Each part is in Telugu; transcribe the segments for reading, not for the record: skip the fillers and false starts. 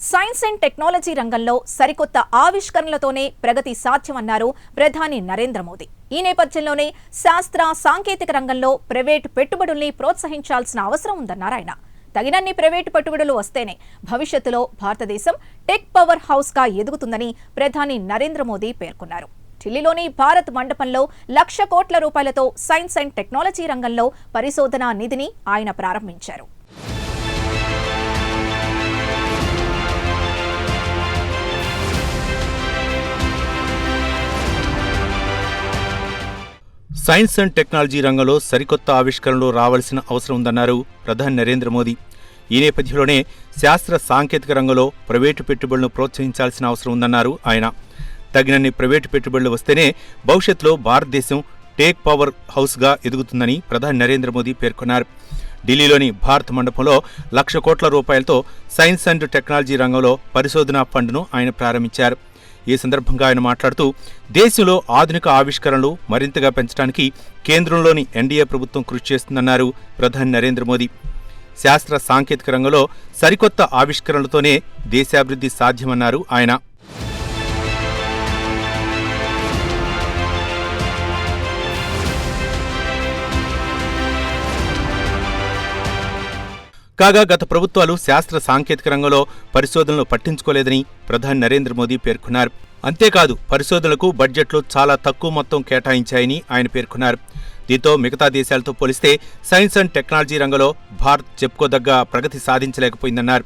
సైన్స్ అండ్ టెక్నాలజీ రంగంలో సరికొత్త ఆవిష్కరణలతోనే ప్రగతి సాధ్యమన్నారు ప్రధాని నరేంద్ర మోదీ. ఈ నేపథ్యంలోనే శాస్త్ర సాంకేతిక రంగంలో ప్రైవేటు పెట్టుబడుల్ని ప్రోత్సహించాల్సిన అవసరం ఉందన్నారు ఆయన. తగినన్ని ప్రైవేటు పెట్టుబడులు వస్తేనే భవిష్యత్తులో భారతదేశం టెక్ పవర్ హౌస్ గా ఎదుగుతుందని ప్రధాని నరేంద్ర మోదీ పేర్కొన్నారు. ఢిల్లీలోని భారత్ మండపంలో ₹1,00,000 కోట్లతో సైన్స్ అండ్ టెక్నాలజీ రంగంలో పరిశోధనా నిధిని ఆయన ప్రారంభించారు. సైన్స్ అండ్ టెక్నాలజీ రంగంలో సరికొత్త ఆవిష్కరణలు రావాల్సిన అవసరం ఉందన్నారు ప్రధాని నరేంద్ర మోదీ. ఈ నేపథ్యంలోనే శాస్త్ర సాంకేతిక రంగంలో ప్రైవేటు పెట్టుబడులను ప్రోత్సహించాల్సిన అవసరం ఉందన్నారు ఆయన. తగినన్ని ప్రైవేటు పెట్టుబడులు వస్తేనే భవిష్యత్తులో భారతదేశం టేక్ పవర్ హౌస్గా ఎదుగుతుందని ప్రధాని నరేంద్ర మోదీ పేర్కొన్నారు. ఢిల్లీలోని భారత్ మండపంలో ₹1,00,000 కోట్లతో సైన్స్ అండ్ టెక్నాలజీ రంగంలో పరిశోధనా ఫండ్ను ఆయన ప్రారంభించారు. ఈ సందర్భంగా ఆయన మాట్లాడుతూ దేశంలో ఆధునిక ఆవిష్కరణలు మరింతగా పెంచడానికి కేంద్రంలోని ఎన్డీఏ ప్రభుత్వం కృషి చేస్తుందన్నారు ప్రధాని నరేంద్ర మోదీ. శాస్త్ర సాంకేతిక రంగంలో సరికొత్త ఆవిష్కరణలతోనే దేశాభివృద్ధి సాధ్యమన్నారు ఆయన. కాగా గత ప్రభుత్వాలు శాస్త్ర సాంకేతిక రంగంలో పరిశోధనలు పట్టించుకోలేదని ప్రధాని నరేంద్ర మోదీ పేర్కొన్నారు. అంతేకాదు పరిశోధనలకు బడ్జెట్లో చాలా తక్కువ మొత్తం కేటాయించాయని ఆయన పేర్కొన్నారు. దీంతో మిగతా దేశాలతో పోలిస్తే సైన్స్ అండ్ టెక్నాలజీ రంగంలో భారత్ చెప్పుకోదగ్గ ప్రగతి సాధించలేకపోయిందన్నారు.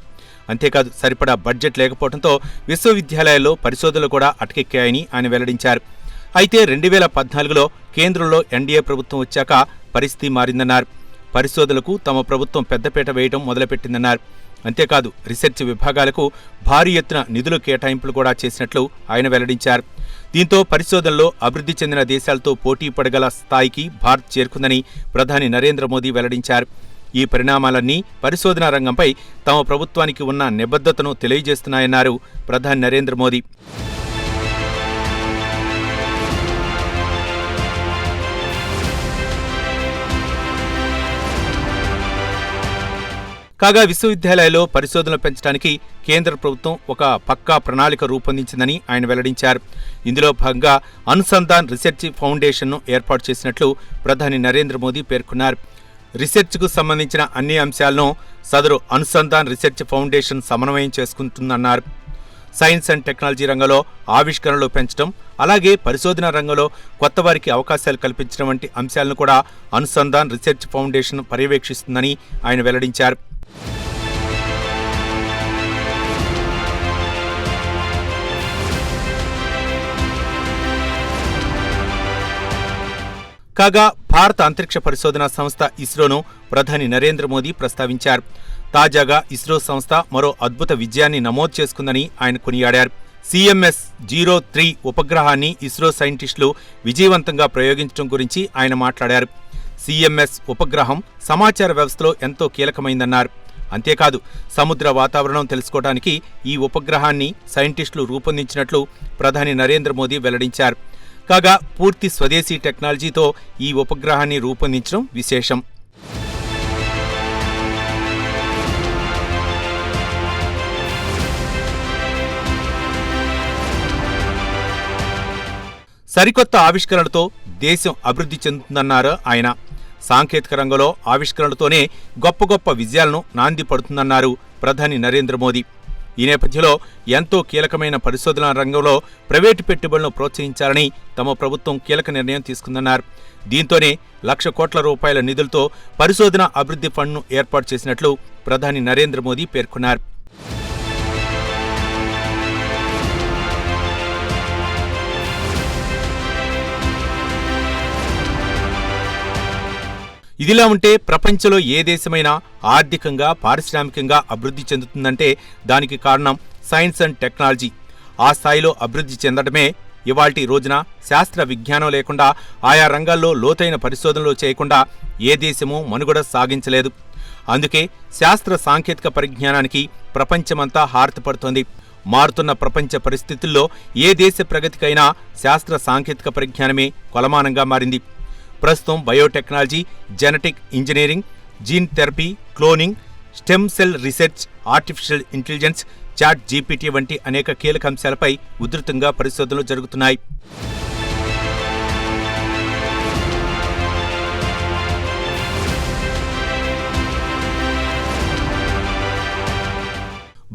అంతేకాదు సరిపడా బడ్జెట్ లేకపోవడంతో విశ్వవిద్యాలయాల్లో పరిశోధనలు కూడా అటకెక్కాయని ఆయన వెల్లడించారు. అయితే 2014లో కేంద్రంలో ఎన్డీఏ ప్రభుత్వం వచ్చాక పరిస్థితి మారిందన్నారు. పరిశోధనలకు తమ ప్రభుత్వం పెద్దపీట వేయడం మొదలుపెట్టిందన్నారు. అంతేకాదు రీసెర్చ్ విభాగాలకు భారీ ఎత్తున నిధులు కేటాయింపులు కూడా చేసినట్లు ఆయన వెల్లడించారు. దీంతో పరిశోధనలో అభివృద్ధి చెందిన దేశాలతో పోటీ పడగల స్థాయికి భారత్ చేరుకుందని ప్రధాని నరేంద్ర మోదీ వెల్లడించారు. ఈ పరిణామాలన్నీ పరిశోధనా రంగంపై తమ ప్రభుత్వానికి ఉన్న నిబద్ధతను తెలియజేస్తున్నాయన్నారు ప్రధాని నరేంద్ర మోదీ. కాగా విశ్వవిద్యాలయాల్లో పరిశోధనలు పెంచడానికి కేంద్ర ప్రభుత్వం ఒక పక్కా ప్రణాళిక రూపొందించిందని ఆయన వెల్లడించారు. ఇందులో భాగంగా అనుసంధాన్ రీసెర్చ్ ఫౌండేషన్ను ఏర్పాటు చేసినట్లు ప్రధాని నరేంద్ర మోదీ పేర్కొన్నారు. రీసెర్చ్కు సంబంధించిన అన్ని అంశాలను సదరు అనుసంధాన్ రీసెర్చ్ ఫౌండేషన్ సమన్వయం చేసుకుంటుందన్నారు. సైన్స్ అండ్ టెక్నాలజీ రంగంలో ఆవిష్కరణలు పెంచడం, అలాగే పరిశోధన రంగంలో కొత్త వారికి అవకాశాలు కల్పించడం వంటి అంశాలను కూడా అనుసంధాన్ రీసెర్చ్ ఫౌండేషన్ పర్యవేక్షిస్తుందని ఆయన వెల్లడించారు. కాగా భారత అంతరిక్ష పరిశోధనా సంస్థ ఇస్రోను ప్రధాని నరేంద్ర మోదీ ప్రస్తావించారు. తాజాగా ఇస్రో సంస్థ మరో అద్భుత విజయాన్ని నమోదు చేసుకుందని ఆయన కొనియాడారు. CMS-03 ఉపగ్రహాన్ని ఇస్రో సైంటిస్టులు విజయవంతంగా ప్రయోగించడం గురించి ఆయన మాట్లాడారు. CMS ఉపగ్రహం సమాచార వ్యవస్థలో ఎంతో కీలకమైందన్నారు. అంతేకాదు సముద్ర వాతావరణం తెలుసుకోవడానికి ఈ ఉపగ్రహాన్ని సైంటిస్టులు రూపొందించినట్లు ప్రధాని నరేంద్ర మోదీ వెల్లడించారు. కాగా పూర్తి స్వదేశీ టెక్నాలజీతో ఈ ఉపగ్రహాన్ని రూపొందించడం విశేషం. సరికొత్త ఆవిష్కరణలతో దేశం అభివృద్ధి చెందుతుందన్నారు ఆయన. సాంకేతిక రంగంలో ఆవిష్కరణలతోనే గొప్ప గొప్ప విజయాలను నాంది పడుతుందన్నారు ప్రధాని నరేంద్ర మోదీ. ఈ నేపథ్యంలో ఎంతో కీలకమైన పరిశోధనా రంగంలో ప్రైవేటు పెట్టుబడులను ప్రోత్సహించాలని తమ ప్రభుత్వం కీలక నిర్ణయం తీసుకుందన్నారు. దీంతోనే ₹1,00,000 కోట్ల నిధులతో పరిశోధన అభివృద్ధి ఫండ్ను ఏర్పాటు చేసినట్లు ప్రధాని నరేంద్ర మోదీ పేర్కొన్నారు. ఇదిలా ఉంటే ప్రపంచంలో ఏ దేశమైనా ఆర్థికంగా, పారిశ్రామికంగా అభివృద్ధి చెందుతుందంటే దానికి కారణం సైన్స్ అండ్ టెక్నాలజీ. ఆ స్థాయిలో అభివృద్ధి చెందడమే ఇవాల్టి రోజున శాస్త్ర విజ్ఞానం లేకుండా, ఆయా రంగాల్లో లోతైన పరిశోధనలు చేయకుండా ఏ దేశమూ మనుగడ సాగించలేదు. అందుకే శాస్త్ర సాంకేతిక పరిజ్ఞానానికి ప్రపంచమంతా హారతిపడుతోంది. మారుతున్న ప్రపంచ పరిస్థితుల్లో ఏ దేశ ప్రగతికైనా శాస్త్ర సాంకేతిక పరిజ్ఞానమే కొలమానంగా మారింది. ప్రస్తుతం biotechnology, genetic engineering, gene therapy, cloning, stem cell research, artificial intelligence, chat GPT వంటి అనేక కీలక అంశాలపై ఉధృతంగా పరిశోధనలు జరుగుతున్నాయి.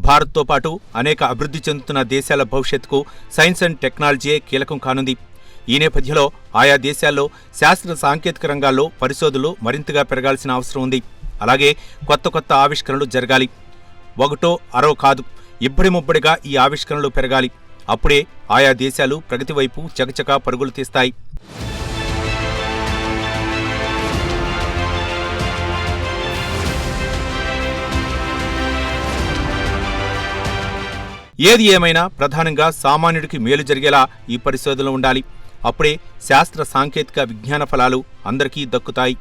భారత్తో పాటు అనేక అభివృద్ధి చెందుతున్న దేశాల భవిష్యత్తుకు సైన్స్ అండ్ టెక్నాలజీయే కీలకం కానుంది. ఈ నేపథ్యంలో ఆయా దేశాల్లో శాస్త్ర సాంకేతిక రంగాల్లో పరిశోధనలు మరింతగా పెరగాల్సిన అవసరం ఉంది. అలాగే కొత్త ఆవిష్కరణలు జరగాలి. ఒకటో అరో కాదు, ఇబ్బడి ముబ్బడిగా ఈ ఆవిష్కరణలు పెరగాలి. అప్పుడే ఆయా దేశాలు ప్రగతి వైపు చకచకా పరుగులు తీస్తాయి. ఏది ఏమైనా ప్రధానంగా సామాన్యుడికి మేలు జరిగేలా ఈ పరిశోధనలు ఉండాలి. అప్పుడే శాస్త్ర సాంకేతిక విజ్ఞాన ఫలాలు అందరికీ దక్కుతాయి.